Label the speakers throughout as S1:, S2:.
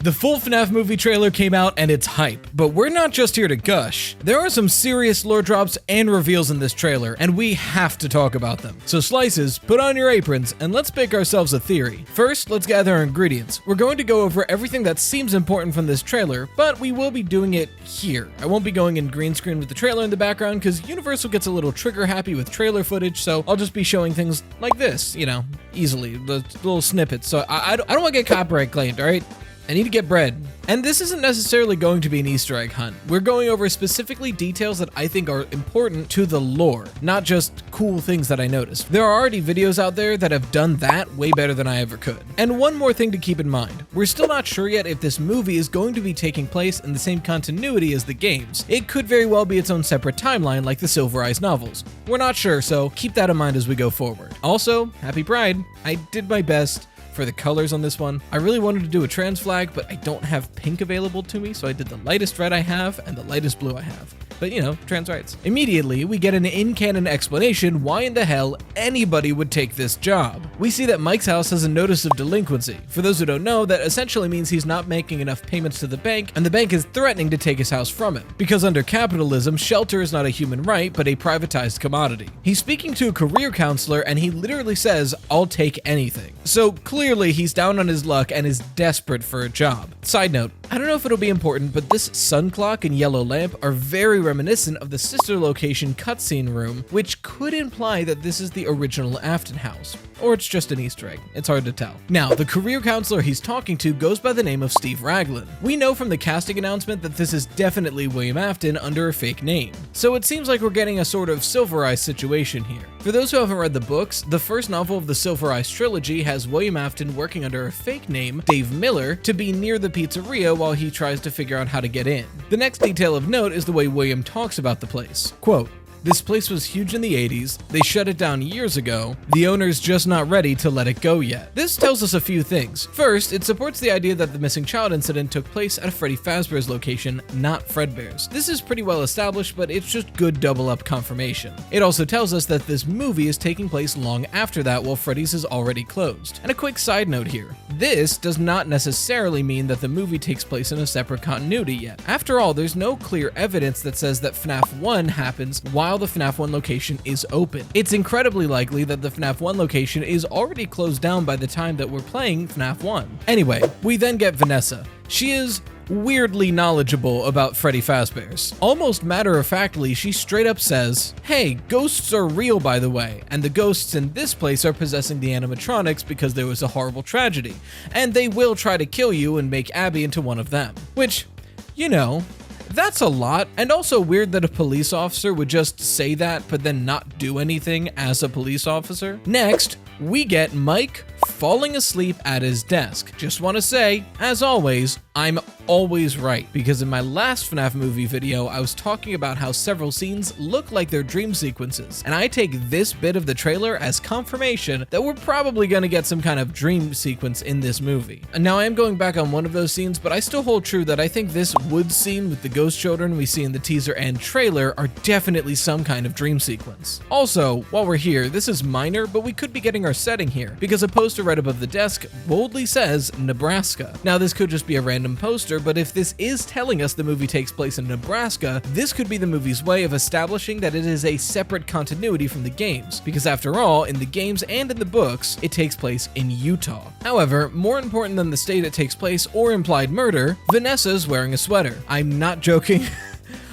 S1: The full FNAF movie trailer came out and it's hype, but we're not just here to gush. There are some serious lore drops and reveals in this trailer, and we have to talk about them. So slices, put on your aprons, and let's bake ourselves a theory. First, let's gather our ingredients. We're going to go over everything that seems important from this trailer, but we will be doing it here. I won't be going in green screen with the trailer in the background because Universal gets a little trigger happy with trailer footage, so I'll just be showing things like this, easily, the little snippets. So I don't want to get copyright claimed, all right? I need to get bread. And this isn't necessarily going to be an Easter egg hunt. We're going over specifically details that I think are important to the lore, not just cool things that I noticed. There are already videos out there that have done that way better than I ever could. And one more thing to keep in mind. We're still not sure yet if this movie is going to be taking place in the same continuity as the games. It could very well be its own separate timeline like the Silver Eyes novels. We're not sure, so keep that in mind as we go forward. Also, happy Pride. I did my best for the colors on this one. I really wanted to do a trans flag, but I don't have pink available to me, so I did the lightest red I have and the lightest blue I have. But trans rights. Immediately, we get an in-canon explanation why in the hell anybody would take this job. We see that Mike's house has a notice of delinquency. For those who don't know, that essentially means he's not making enough payments to the bank, and the bank is threatening to take his house from him. Because under capitalism, shelter is not a human right, but a privatized commodity. He's speaking to a career counselor, and he literally says, "I'll take anything." So clearly, he's down on his luck and is desperate for a job. Side note, I don't know if it'll be important, but this sun clock and yellow lamp are very reminiscent of the sister location cutscene room, which could imply that this is the original Afton house. Or it's just an Easter egg. It's hard to tell. Now, the career counselor he's talking to goes by the name of Steve Raglan. We know from the casting announcement that this is definitely William Afton under a fake name. So it seems like we're getting a sort of Silver Eyes situation here. For those who haven't read the books, the first novel of the Silver Eyes trilogy has William Afton working under a fake name, Dave Miller, to be near the pizzeria while he tries to figure out how to get in. The next detail of note is the way William talks about the place. Quote, "This place was huge in the 80s, they shut it down years ago, the owner's just not ready to let it go yet." This tells us a few things. First, it supports the idea that the missing child incident took place at Freddy Fazbear's location, not Fredbear's. This is pretty well established, but it's just good double-up confirmation. It also tells us that this movie is taking place long after that while Freddy's is already closed. And a quick side note here, this does not necessarily mean that the movie takes place in a separate continuity yet. After all, there's no clear evidence that says that FNAF 1 happens while the FNAF 1 location is open. It's incredibly likely that the FNAF 1 location is already closed down by the time that we're playing FNAF 1. Anyway, we then get Vanessa. She is weirdly knowledgeable about Freddy Fazbear's. Almost matter-of-factly, she straight up says, "Hey, ghosts are real by the way, and the ghosts in this place are possessing the animatronics because there was a horrible tragedy, and they will try to kill you and make Abby into one of them." Which, that's a lot, and also weird that a police officer would just say that but then not do anything as a police officer. Next, we get Mike falling asleep at his desk. Just want to say, as always, I'm always right, because in my last FNAF movie video, I was talking about how several scenes look like they're dream sequences, and I take this bit of the trailer as confirmation that we're probably going to get some kind of dream sequence in this movie. And now I am going back on one of those scenes, but I still hold true that I think this woods scene with the ghost children we see in the teaser and trailer are definitely some kind of dream sequence. Also, while we're here, this is minor, but we could be getting our setting here, because a poster right above the desk boldly says Nebraska. Now, this could just be a random poster, but if this is telling us the movie takes place in Nebraska, this could be the movie's way of establishing that it is a separate continuity from the games, because after all, in the games and in the books, it takes place in Utah. However, more important than the state it takes place or implied murder, Vanessa's wearing a sweater. I'm not joking.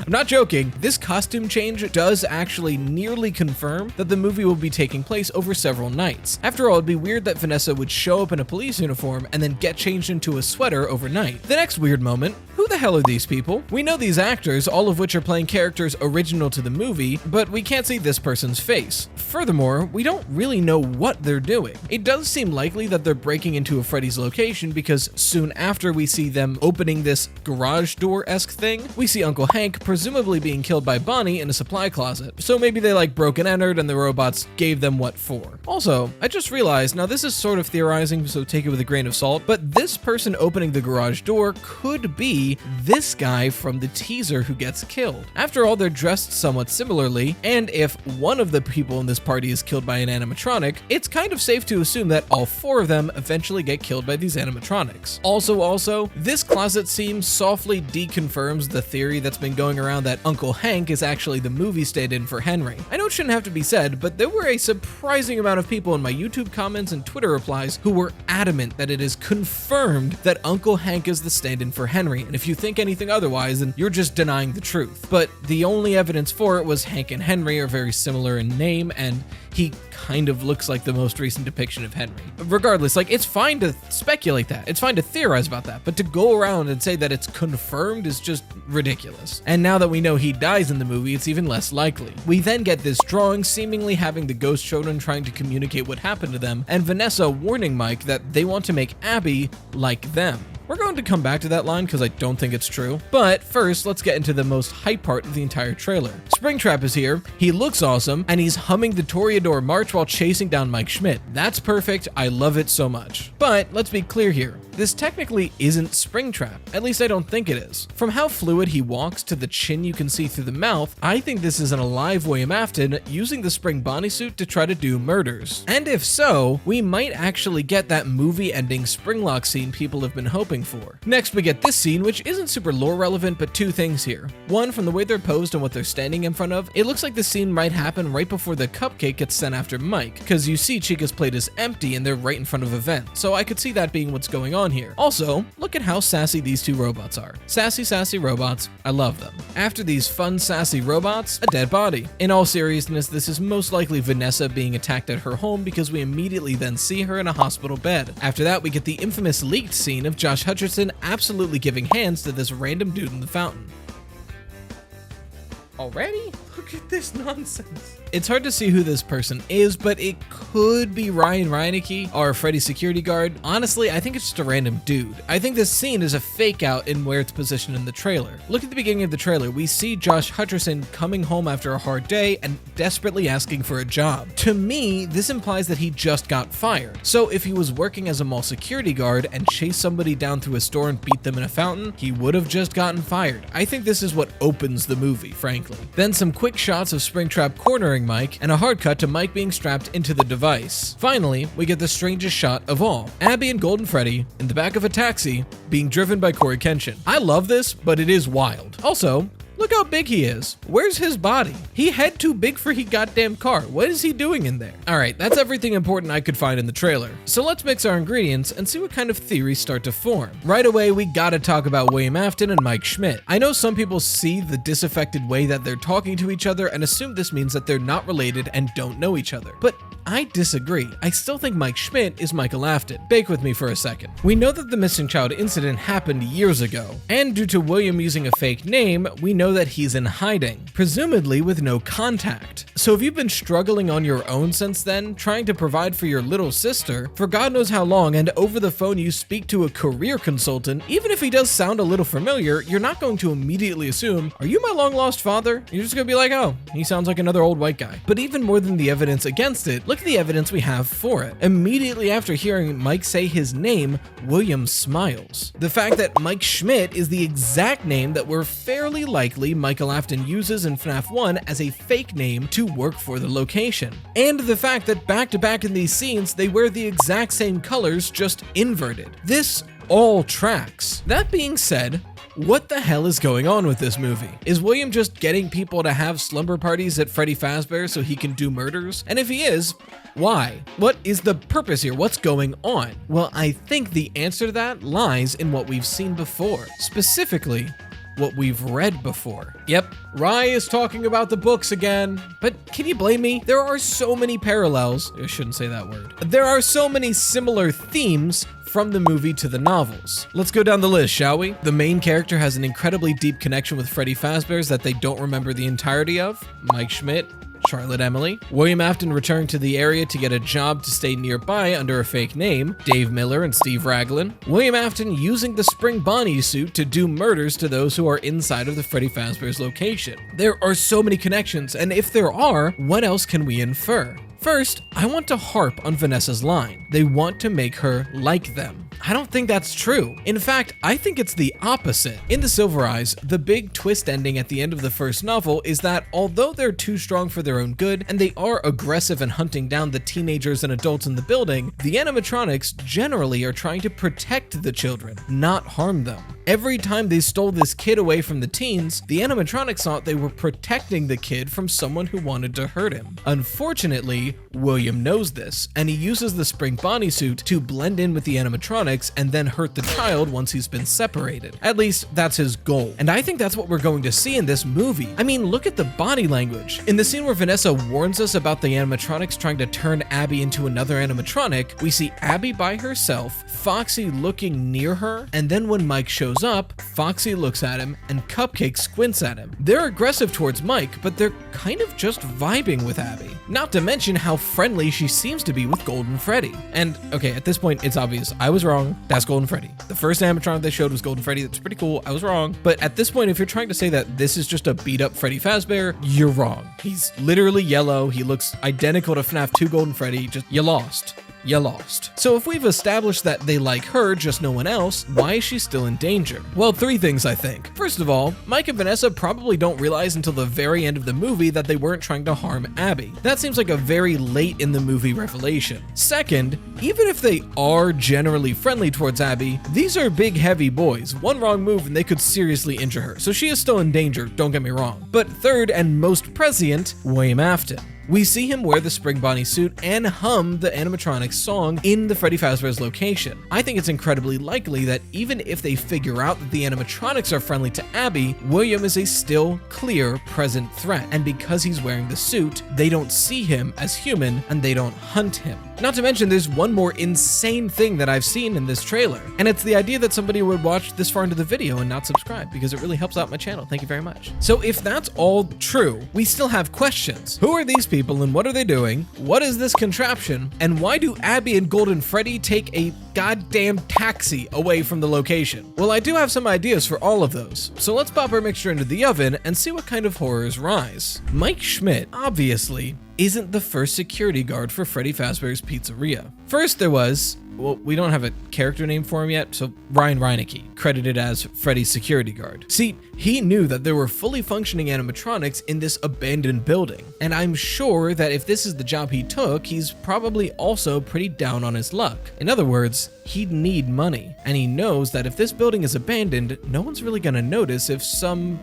S1: I'm not joking, this costume change does actually nearly confirm that the movie will be taking place over several nights. After all, it'd be weird that Vanessa would show up in a police uniform and then get changed into a sweater overnight. The next weird moment, who the hell are these people? We know these actors, all of which are playing characters original to the movie, but we can't see this person's face. Furthermore, we don't really know what they're doing. It does seem likely that they're breaking into a Freddy's location because soon after we see them opening this garage door-esque thing, we see Uncle Hank presumably being killed by Bonnie in a supply closet. So maybe they like broke and entered and the robots gave them what for. Also, I just realized, now this is sort of theorizing, so take it with a grain of salt, but this person opening the garage door could be this guy from the teaser who gets killed. After all, they're dressed somewhat similarly, and if one of the people in this party is killed by an animatronic, it's kind of safe to assume that all four of them eventually get killed by these animatronics. Also, this closet scene softly deconfirms the theory that's been going around that Uncle Hank is actually the movie stand-in for Henry. I know it shouldn't have to be said, but there were a surprising amount of people in my YouTube comments and Twitter replies who were adamant that it is confirmed that Uncle Hank is the stand-in for Henry, and if you think anything otherwise, then you're just denying the truth. But the only evidence for it was Hank and Henry are very similar in name, and he kind of looks like the most recent depiction of Henry. Regardless, like, it's fine to speculate that, it's fine to theorize about that, but to go around and say that it's confirmed is just ridiculous. And now that we know he dies in the movie, it's even less likely. We then get this drawing seemingly having the ghost children trying to communicate what happened to them, and Vanessa warning Mike that they want to make Abby like them. We're going to come back to that line because I don't think it's true. But first, let's get into the most hype part of the entire trailer. Springtrap is here, he looks awesome, and he's humming the Toreador March while chasing down Mike Schmidt. That's perfect, I love it so much. But let's be clear here. This technically isn't Springtrap, at least I don't think it is. From how fluid he walks to the chin you can see through the mouth, I think this is an alive William Afton using the Spring Bonnie suit to try to do murders. And if so, we might actually get that movie-ending Springlock scene people have been hoping for. Next, we get this scene, which isn't super lore relevant, but two things here. One, from the way they're posed and what they're standing in front of, it looks like the scene might happen right before the cupcake gets sent after Mike, because you see Chica's plate is empty and they're right in front of a vent, so I could see that being what's going on here. Also, look at how sassy these two robots are. Sassy robots, I love them. After these fun sassy robots, a dead body. In all seriousness, this is most likely Vanessa being attacked at her home because we immediately then see her in a hospital bed. After that, we get the infamous leaked scene of Josh Hutcherson absolutely giving hands to this random dude in the fountain. Already? Look at this nonsense. It's hard to see who this person is, but it could be Ryan Reinecke, our Freddy security guard. Honestly, I think it's just a random dude. I think this scene is a fake out in where it's positioned in the trailer. Look at the beginning of the trailer. We see Josh Hutcherson coming home after a hard day and desperately asking for a job. To me, this implies that he just got fired. So if he was working as a mall security guard and chased somebody down through a store and beat them in a fountain, he would have just gotten fired. I think this is what opens the movie, frankly. Then some quick shots of Springtrap cornering Mike, and a hard cut to Mike being strapped into the device. Finally, we get the strangest shot of all. Abby and Golden Freddy in the back of a taxi being driven by Corey Kenshin. I love this, but it is wild. Also, look how big he is. Where's his body? He had too big for his goddamn car. What is he doing in there? Alright, that's everything important I could find in the trailer. So let's mix our ingredients and see what kind of theories start to form. Right away, we gotta talk about William Afton and Mike Schmidt. I know some people see the disaffected way that they're talking to each other and assume this means that they're not related and don't know each other. But I disagree. I still think Mike Schmidt is Michael Afton. Bake with me for a second. We know that the missing child incident happened years ago, and due to William using a fake name, we know that he's in hiding, presumably with no contact. So if you've been struggling on your own since then, trying to provide for your little sister, for God knows how long, and over the phone you speak to a career consultant, even if he does sound a little familiar, you're not going to immediately assume, are you my long-lost father? You're just gonna be like, oh, he sounds like another old white guy. But even more than the evidence against it, look at the evidence we have for it. Immediately after hearing Mike say his name, William smiles. The fact that Mike Schmidt is the exact name that we're fairly likely Michael Afton uses in FNAF 1 as a fake name to work for the location. And the fact that back to back in these scenes, they wear the exact same colors, just inverted. This all tracks. That being said, what the hell is going on with this movie? Is William just getting people to have slumber parties at Freddy Fazbear so he can do murders? And if he is, why? What is the purpose here? What's going on? Well, I think the answer to that lies in what we've seen before. Specifically, what we've read before. Yep, Rye is talking about the books again. But can you blame me? There are so many parallels. I shouldn't say that word. There are so many similar themes from the movie to the novels. Let's go down the list, shall we? The main character has an incredibly deep connection with Freddy Fazbear's that they don't remember the entirety of. Mike Schmidt, Charlotte Emily, William Afton returning to the area to get a job to stay nearby under a fake name, Dave Miller and Steve Raglan, William Afton using the Spring Bonnie suit to do murders to those who are inside of the Freddy Fazbear's location. There are so many connections, and if there are, what else can we infer? First, I want to harp on Vanessa's line. They want to make her like them. I don't think that's true. In fact, I think it's the opposite. In The Silver Eyes, the big twist ending at the end of the first novel is that although they're too strong for their own good, and they are aggressive in hunting down the teenagers and adults in the building, the animatronics generally are trying to protect the children, not harm them. Every time they stole this kid away from the teens, the animatronics thought they were protecting the kid from someone who wanted to hurt him. Unfortunately, William knows this, and he uses the Spring Bonnie suit to blend in with the animatronics and then hurt the child once he's been separated. At least, that's his goal. And I think that's what we're going to see in this movie. I mean, look at the body language. In the scene where Vanessa warns us about the animatronics trying to turn Abby into another animatronic, we see Abby by herself, Foxy looking near her, and then when Mike shows up, Foxy looks at him and Cupcake squints at him. They're aggressive towards Mike, but they're kind of just vibing with Abby. Not to mention how friendly she seems to be with Golden Freddy. And okay, at this point, it's obvious. I was wrong. That's Golden Freddy. The first animatronic they showed was Golden Freddy. That's pretty cool. I was wrong. But at this point, if you're trying to say that this is just a beat up Freddy Fazbear, you're wrong. He's literally yellow. He looks identical to FNAF 2 Golden Freddy. Just, you lost. You lost. So if we've established that they like her, just no one else, why is she still in danger? Well, three things I think. First of all, Mike and Vanessa probably don't realize until the very end of the movie that they weren't trying to harm Abby. That seems like a very late in the movie revelation. Second, even if they are generally friendly towards Abby, these are big heavy boys. One wrong move and they could seriously injure her. So she is still in danger, don't get me wrong. But third and most prescient, William Afton. We see him wear the Spring Bonnie suit and hum the animatronics song in the Freddy Fazbear's location. I think it's incredibly likely that even if they figure out that the animatronics are friendly to Abby, William is a still clear present threat, and because he's wearing the suit, they don't see him as human and they don't hunt him. Not to mention, there's one more insane thing that I've seen in this trailer, and it's the idea that somebody would watch this far into the video and not subscribe, because it really helps out my channel. Thank you very much. So if that's all true, we still have questions. Who are these people and what are they doing? What is this contraption? And why do Abby and Golden Freddy take a goddamn taxi away from the location? Well, I do have some ideas for all of those, so let's pop our mixture into the oven and see what kind of horrors rise. Mike Schmidt, obviously, isn't the first security guard for Freddy Fazbear's Pizzeria. First there was, well, we don't have a character name for him yet, so Ryan Reinecke, credited as Freddy's security guard. See, he knew that there were fully functioning animatronics in this abandoned building, and I'm sure that if this is the job he took, he's probably also pretty down on his luck. In other words, he'd need money, and he knows that if this building is abandoned, no one's really gonna notice if some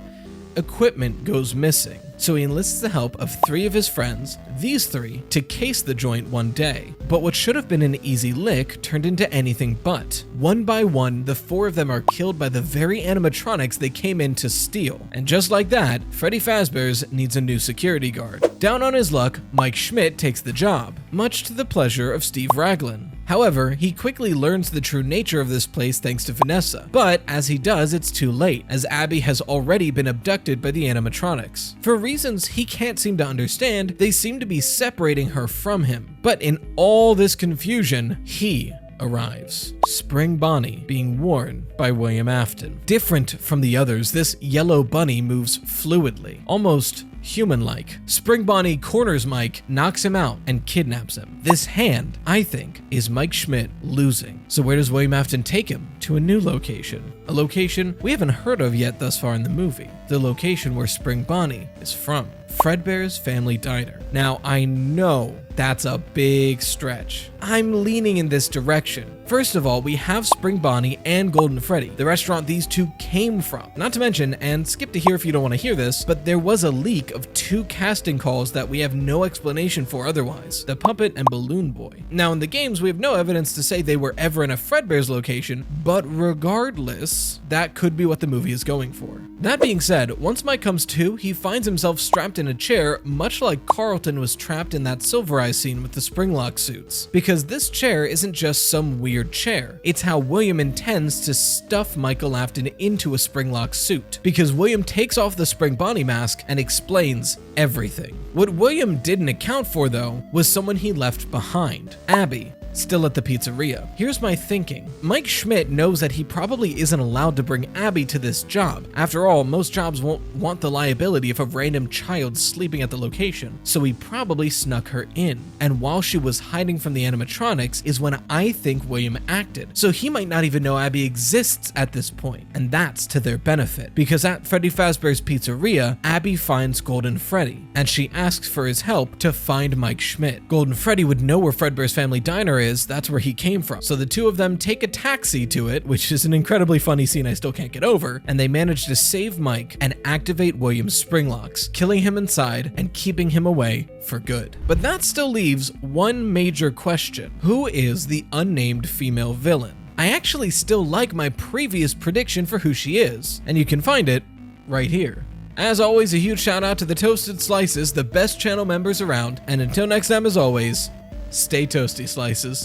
S1: equipment goes missing. So he enlists the help of 3 of his friends, these 3, to case the joint one day. But what should have been an easy lick turned into anything but. One by one, the 4 of them are killed by the very animatronics they came in to steal. And just like that, Freddy Fazbear's needs a new security guard. Down on his luck, Mike Schmidt takes the job, much to the pleasure of Steve Raglan. However, he quickly learns the true nature of this place thanks to Vanessa. But as he does, it's too late, as Abby has already been abducted by the animatronics. For reasons he can't seem to understand, they seem to be separating her from him. But in all this confusion, he arrives. Spring Bonnie being worn by William Afton. Different from the others, this yellow bunny moves fluidly, almost human-like. Spring Bonnie corners Mike, knocks him out, and kidnaps him. This hand, I think, is Mike Schmidt losing. So where does William Afton take him? To a new location. A location we haven't heard of yet thus far in the movie. The location where Spring Bonnie is from. Fredbear's Family Diner. Now, I know that's a big stretch. I'm leaning in this direction. First of all, we have Spring Bonnie and Golden Freddy, the restaurant these 2 came from. Not to mention, and skip to here if you don't want to hear this, but there was a leak of 2 casting calls that we have no explanation for otherwise. The Puppet and Balloon Boy. Now in the games, we have no evidence to say they were ever in a Fredbear's location, but regardless, that could be what the movie is going for. That being said, once Mike comes to, he finds himself strapped in a chair, much like Carlton was trapped in that Silver Eyes scene with the Springlock suits. Because this chair isn't just some weird chair, it's how William intends to stuff Michael Afton into a Springlock suit. Because William takes off the Spring Bonnie mask and explains explains everything. What William didn't account for, though, was someone he left behind, Abby, still at the pizzeria. Here's my thinking. Mike Schmidt knows that he probably isn't allowed to bring Abby to this job. After all, most jobs won't want the liability of a random child sleeping at the location, so he probably snuck her in. And while she was hiding from the animatronics is when I think William acted. So he might not even know Abby exists at this point, and that's to their benefit. Because at Freddy Fazbear's Pizzeria, Abby finds Golden Freddy, and she asks for his help to find Mike Schmidt. Golden Freddy would know where Fredbear's Family Diner is, that's where he came from. So the two of them take a taxi to it, which is an incredibly funny scene I still can't get over, and they manage to save Mike and activate William's spring locks, killing him inside and keeping him away for good. But that still leaves one major question. Who is the unnamed female villain? I actually still like my previous prediction for who she is, and you can find it right here. As always, a huge shout out to the Toasted Slices, the best channel members around, and until next time, as always, stay toasty, Slices.